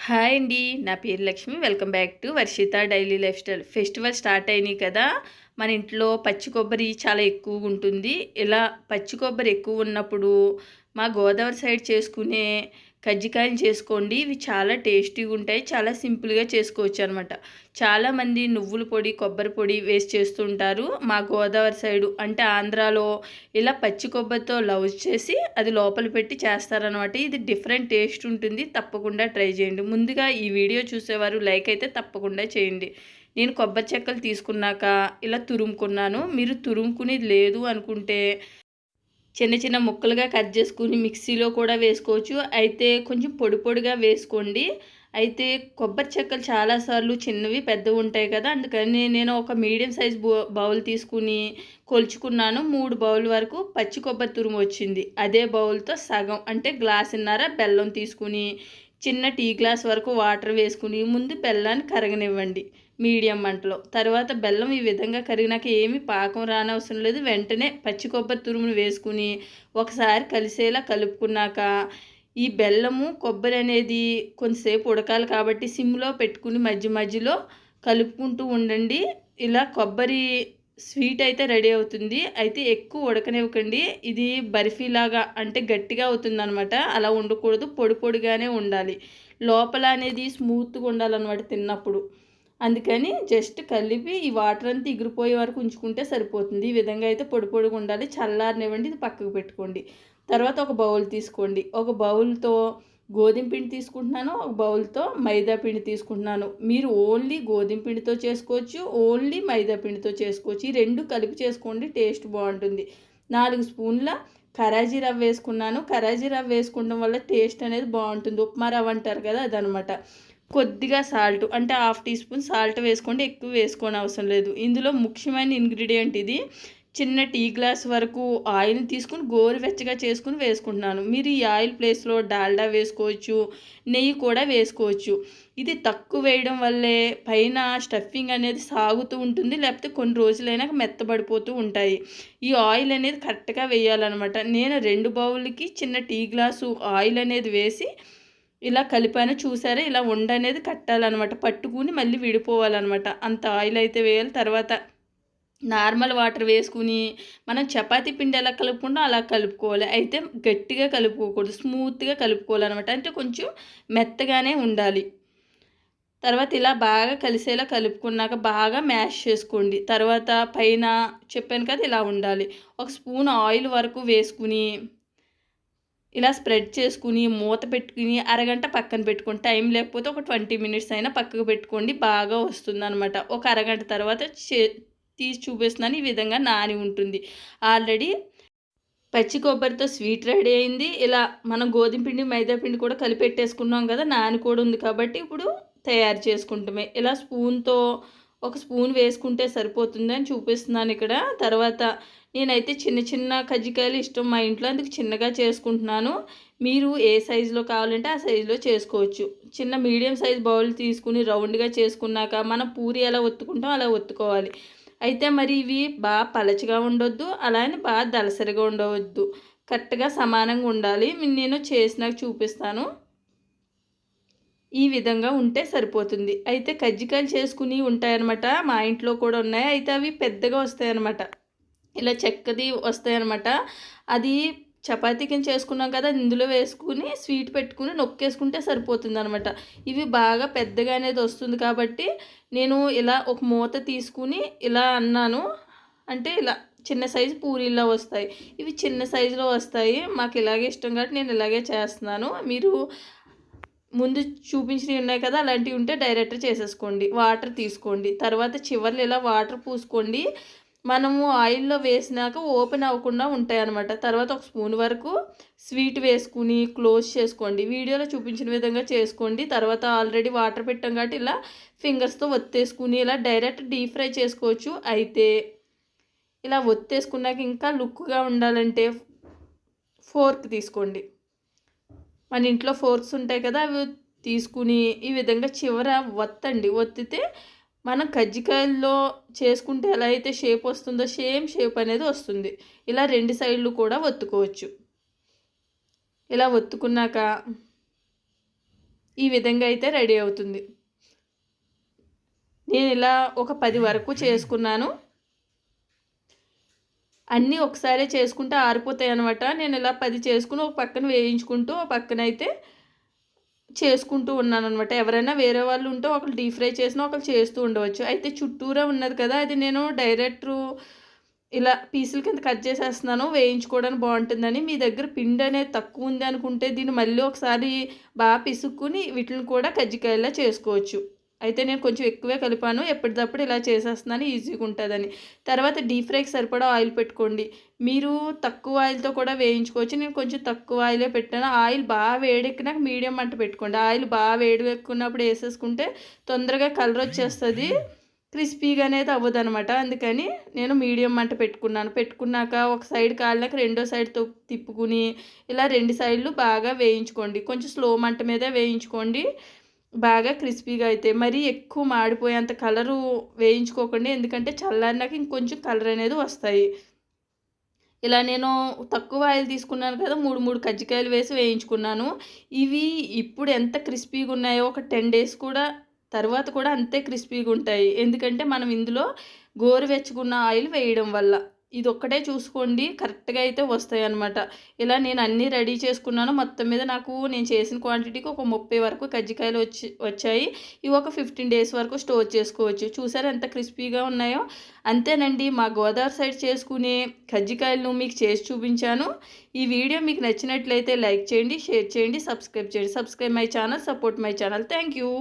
Hi అండి. నా పేరు Lakshmi. Welcome back to Varshita daily life style. Festival start అయినాయి కదా! మన ఇంట్లో పచ్చి కొబ్బరి చాలా ఎక్కువగా ఉంటుంది. ఇలా పచ్చి కొబ్బరి ఎక్కువ ఉన్నప్పుడు మా గోదావరి సైడ్ చేసుకునే కజ్జికాయలు చేసుకోండి. ఇవి చాలా టేస్టీగా ఉంటాయి. చాలా సింపుల్‌గా చేసుకోవచ్చు అనమాట. చాలామంది నువ్వుల పొడి, కొబ్బరి పొడి వేసి చేస్తుంటారు. మా గోదావరి సైడు అంటే ఆంధ్రాలో ఇలా పచ్చి కొబ్బరితో లవుజ్ చేసి అది లోపల పెట్టి చేస్తారనమాట. ఇది డిఫరెంట్ టేస్ట్ ఉంటుంది. తప్పకుండా ట్రై చేయండి. ముందుగా ఈ వీడియో చూసేవారు లైక్ అయితే తప్పకుండా చేయండి. నేను కొబ్బరి చెక్కలు తీసుకున్నాక ఇలా తురుముకున్నాను. మీరు తురుముకునేది లేదు అనుకుంటే చిన్న చిన్న ముక్కలుగా కట్ చేసుకుని మిక్సీలో కూడా వేసుకోవచ్చు. అయితే కొంచెం పొడి పొడిగా వేసుకోండి. అయితే కొబ్బరి చెక్కలు చాలాసార్లు చిన్నవి పెద్దవి ఉంటాయి కదా! అందుకని నేను ఒక మీడియం సైజ్ బౌల్ తీసుకుని కొలుచుకున్నాను. 3 బౌల్ వరకు పచ్చి కొబ్బరి తురుము వచ్చింది. అదే బౌల్‌తో సగం అంటే గ్లాసున్నర బెల్లం తీసుకుని చిన్న టీ గ్లాస్ వరకు వాటర్ వేసుకుని ముందు బెల్లాన్ని కరగనివ్వండి మీడియం మంటలో. తర్వాత బెల్లం ఈ విధంగా కరిగినాక ఏమీ పాకం రానవసరం లేదు. వెంటనే పచ్చి కొబ్బరి తురుమును వేసుకుని ఒకసారి కలిసేలా కలుపుకున్నాక ఈ బెల్లము కొబ్బరి అనేది కొంతసేపు ఉడకాలి కాబట్టి సిమ్లో పెట్టుకుని మధ్య మధ్యలో కలుపుకుంటూ ఉండండి. ఇలా కొబ్బరి స్వీట్ అయితే రెడీ అవుతుంది. అయితే ఎక్కువ ఉడకనివ్వకండి. ఇది బర్ఫీలాగా అంటే గట్టిగా అవుతుందనమాట. అలా ఉండకూడదు. పొడి పొడిగానే ఉండాలి. లోపల అనేది స్మూత్గా ఉండాలన్నమాట తిన్నప్పుడు. అందుకని జస్ట్ కలిపి ఈ వాటర్ అంతా ఎగిరిపోయే వరకు ఉంచుకుంటే సరిపోతుంది. ఈ విధంగా అయితే పొడి పొడిగా ఉండాలి. చల్లారనివ్వండి. ఇది పక్కకు పెట్టుకోండి. తర్వాత ఒక బౌల్ తీసుకోండి. ఒక బౌల్‌తో గోధుమ పిండి తీసుకుంటున్నాను. ఒక బౌల్‌తో మైదా పిండి తీసుకుంటున్నాను. మీరు ఓన్లీ గోధుమ పిండితో చేసుకోవచ్చు. ఓన్లీ మైదా పిండితో చేసుకోవచ్చు. ఈ 2 కలిపి చేసుకోండి. టేస్ట్ బాగుంటుంది. 4 స్పూన్ల కరాజీ రవ్వ వేసుకున్నాను. కరాజీ రవ్వ వేసుకోవడం వల్ల టేస్ట్ అనేది బాగుంటుంది. ఉప్మా రవ్వ అంటారు కదా! అదనమాట. కొద్దిగా సాల్ట్ అంటే హాఫ్ టీ స్పూన్ సాల్ట్ వేసుకోండి. ఎక్కువ వేసుకోని అవసరం లేదు. ఇందులో ముఖ్యమైన ఇంగ్రీడియంట్ ఇది. చిన్న టీ గ్లాస్ వరకు ఆయిల్ని తీసుకుని గోరువెచ్చగా చేసుకుని వేసుకుంటున్నాను. మీరు ఈ ఆయిల్ ప్లేస్లో డాల్డా వేసుకోవచ్చు, నెయ్యి కూడా వేసుకోవచ్చు. ఇది తక్కువ వేయడం వల్లే పైన స్టఫింగ్ అనేది సాగుతూ ఉంటుంది. లేకపోతే కొన్ని రోజులైనాక మెత్తబడిపోతూ ఉంటాయి. ఈ ఆయిల్ అనేది కరెక్ట్గా వేయాలన్నమాట. నేను 2 బౌల్‌కి చిన్న టీ గ్లాసు ఆయిల్ అనేది వేసి ఇలా కలిపాను. చూసారా? ఇలా ఉండనేది కట్టాలన్నమాట. పట్టుకుని మళ్ళీ విడిపోవాలన్నమాట. అంత ఆయిల్ అయితే వేయాలి. తర్వాత నార్మల్ వాటర్ వేసుకుని మనం చపాతీ పిండి ఎలా కలుపుకుంటామో అలా కలుపుకోవాలి. అయితే గట్టిగా కలుపుకోకూడదు. స్మూత్‌గా కలుపుకోవాలన్నమాట. అంటే కొంచెం మెత్తగానే ఉండాలి. తర్వాత ఇలా బాగా కలిసేలా కలుపుకున్నాక బాగా మ్యాష్ చేసుకోండి. తర్వాత పైన చెప్పాను కదా! ఇలా ఉండాలి. ఒక స్పూన్ ఆయిల్ వరకు వేసుకుని ఇలా స్ప్రెడ్ చేసుకుని మూత పెట్టుకుని అరగంట పక్కన పెట్టుకోండి. టైం లేకపోతే ఒక 20 మినిట్స్ అయినా పక్కకు పెట్టుకోండి. బాగా వస్తుందనమాట. ఒక అరగంట తర్వాత తీసి చూపిస్తున్నాను. ఈ విధంగా నాని ఉంటుంది. ఆల్రెడీ పచ్చి కొబ్బరితో స్వీట్ రెడీ అయింది. ఇలా మనం గోధుమ పిండి, మైదా పిండి కూడా కలిపెట్టేసుకున్నాం కదా! నాని కూడా ఉంది కాబట్టి ఇప్పుడు తయారు చేసుకుంటమే. ఇలా స్పూన్‌తో ఒక స్పూన్ వేసుకుంటే సరిపోతుందని చూపిస్తున్నాను ఇక్కడ. తర్వాత నేనైతే చిన్న చిన్న కజ్జికాయలు ఇష్టం మా ఇంట్లో. అందుకు చిన్నగా చేసుకుంటున్నాను. మీరు ఏ సైజులో కావాలంటే ఆ సైజులో చేసుకోవచ్చు. చిన్న మీడియం సైజ్ బౌల్ తీసుకుని రౌండ్‌గా చేసుకున్నాక మనం పూరి ఎలా ఒత్తుకుంటామో అలా ఒత్తుకోవాలి. అయితే మరి ఇవి బాగా పలచగా ఉండొద్దు. అలా అని బాగా దళసరిగా ఉండవద్దు. కరెక్ట్‌గా సమానంగా ఉండాలి. నేను చేసినాక చూపిస్తాను. ఈ విధంగా ఉంటే సరిపోతుంది. అయితే కజ్జికాయలు చేసుకుని ఉంటాయన్నమాట. మా ఇంట్లో కూడా ఉన్నాయి. అయితే అవి పెద్దగా వస్తాయన్నమాట. ఇలా చెక్కది వస్తాయన్నమాట. అది చపాతీ కింద చేసుకున్నాం కదా! ఇందులో వేసుకుని స్వీట్ పెట్టుకుని నొక్కేసుకుంటే సరిపోతుందనమాట. ఇవి బాగా పెద్దగా అనేది వస్తుంది కాబట్టి నేను ఇలా ఒక మూత తీసుకుని ఇలా అన్నాను. అంటే ఇలా చిన్న సైజు పూరీల్లా వస్తాయి. ఇవి చిన్న సైజులో వస్తాయి. మాకు ఇలాగే ఇష్టం కాబట్టి నేను ఇలాగే చేస్తున్నాను. మీరు ముందు చూపించినవి ఉన్నాయి కదా! అలాంటివి ఉంటే డైరెక్ట్ చేసేసుకోండి. వాటర్ తీసుకోండి. తర్వాత చివర్లో ఇలా వాటర్ పూసుకోండి. మనము ఆయిల్‌లో వేసినాక ఓపెన్ అవ్వకుండా ఉంటాయన్నమాట. తర్వాత ఒక స్పూన్ వరకు స్వీట్ వేసుకుని క్లోజ్ చేసుకోండి. వీడియోలో చూపించిన విధంగా చేసుకోండి. తర్వాత ఆల్రెడీ వాటర్ పెట్టాం కాబట్టి ఇలా ఫింగర్స్‌తో ఒత్తేసుకుని ఇలా డైరెక్ట్ డీప్ ఫ్రై చేసుకోవచ్చు. అయితే ఇలా ఒత్తేసుకున్నాక ఇంకా లుక్‌గా ఉండాలంటే ఫోర్క్ తీసుకోండి. మన ఇంట్లో ఫోర్క్స్ ఉంటాయి కదా! అవి తీసుకుని ఈ విధంగా చివర ఒత్తండి. ఒత్తితే మనం కజ్జికాయల్లో చేసుకుంటే ఎలా అయితే షేప్ వస్తుందో సేమ్ షేప్ అనేది వస్తుంది. ఇలా 2 సైడ్లు కూడా ఒత్తుకోవచ్చు. ఇలా ఒత్తుకున్నాక ఈ విధంగా అయితే రెడీ అవుతుంది. నేను ఇలా ఒక 10 వరకు చేసుకున్నాను. అన్నీ ఒకసారే చేసుకుంటే ఆరిపోతాయి అనమాట. నేను ఇలా 10 చేసుకుని ఒక పక్కన వేయించుకుంటూ, ఒక పక్కనైతే చేసుకుంటూ ఉన్నాననమాట. ఎవరైనా వేరే వాళ్ళు ఉంటే ఒకళ్ళు డీప్ ఫ్రై చేసినా ఒకళ్ళు చేస్తూ ఉండవచ్చు. అయితే చుట్టూరా ఉన్నది కదా, అది నేను డైరెక్టు ఇలా పీసుల కింద కట్ చేసేస్తున్నాను. వేయించుకోవడానికి బాగుంటుందని. మీ దగ్గర పిండి అనేది తక్కువ ఉంది అనుకుంటే దీన్ని మళ్ళీ ఒకసారి బాగా పిసుక్కుని వీటిని కూడా కజ్జికాయలా చేసుకోవచ్చు. అయితే నేను కొంచెం ఎక్కువే కలిపాను. ఎప్పటికప్పుడు ఇలా చేసేస్తున్నాను ఈజీగా ఉంటుందని. తర్వాత డీప్ ఫ్రైకి సరిపడా ఆయిల్ పెట్టుకోండి. మీరు తక్కువ ఆయిల్తో కూడా వేయించుకోవచ్చు. నేను కొంచెం తక్కువ ఆయిలే పెట్టాను. ఆయిల్ బాగా వేడెక్కినాక మీడియం మంట పెట్టుకోండి. ఆయిల్ బాగా వేడెక్కున్నప్పుడు వేసేసుకుంటే తొందరగా కలర్ వచ్చేస్తుంది. క్రిస్పీగా అనేది అవ్వదనమాట. అందుకని నేను మీడియం మంట పెట్టుకున్నాక ఒక సైడ్ కాలినాక రెండో సైడ్ తిప్పుకుని ఇలా 2 సైడ్లు బాగా వేయించుకోండి. కొంచెం స్లో మంట మీదే వేయించుకోండి. బాగా క్రిస్పీగా అయితే మరీ ఎక్కువ మాడిపోయేంత కలరు వేయించుకోకండి. ఎందుకంటే చల్లారినాక ఇంకొంచెం కలర్ అనేది వస్తాయి. ఇలా నేను తక్కువ ఆయిల్ తీసుకున్నాను కదా, 3 కజ్జికాయలు వేసి వేయించుకున్నాను. ఇవి ఇప్పుడు ఎంత క్రిస్పీగా ఉన్నాయో ఒక 10 డేస్ కూడా తర్వాత కూడా అంతే క్రిస్పీగా ఉంటాయి. ఎందుకంటే మనం ఇందులో గోరువెచ్చగున్న ఆయిల్ వేయడం వల్ల. ఇదొక్కటే చూసుకోండి, కరెక్ట్‌గా అయితే వస్తాయన్నమాట. ఇలా నేను అన్నీ రెడీ చేసుకున్నాను. మొత్తం మీద నాకు నేను చేసిన క్వాంటిటీకి ఒక 30 వరకు కజ్జికాయలు వచ్చాయి. ఇవి ఒక 15 డేస్ వరకు స్టోర్ చేసుకోవచ్చు. చూసారా ఎంత క్రిస్పీగా ఉన్నాయో? అంతేనండి, మా గోదావరి సైడ్ చేసుకునే కజ్జికాయలను మీకు చేసి చూపించాను. ఈ వీడియో మీకు నచ్చినట్లయితే లైక్ చేయండి, షేర్ చేయండి, సబ్స్క్రైబ్ చేయండి. Subscribe my channel, support my channel. Thank you.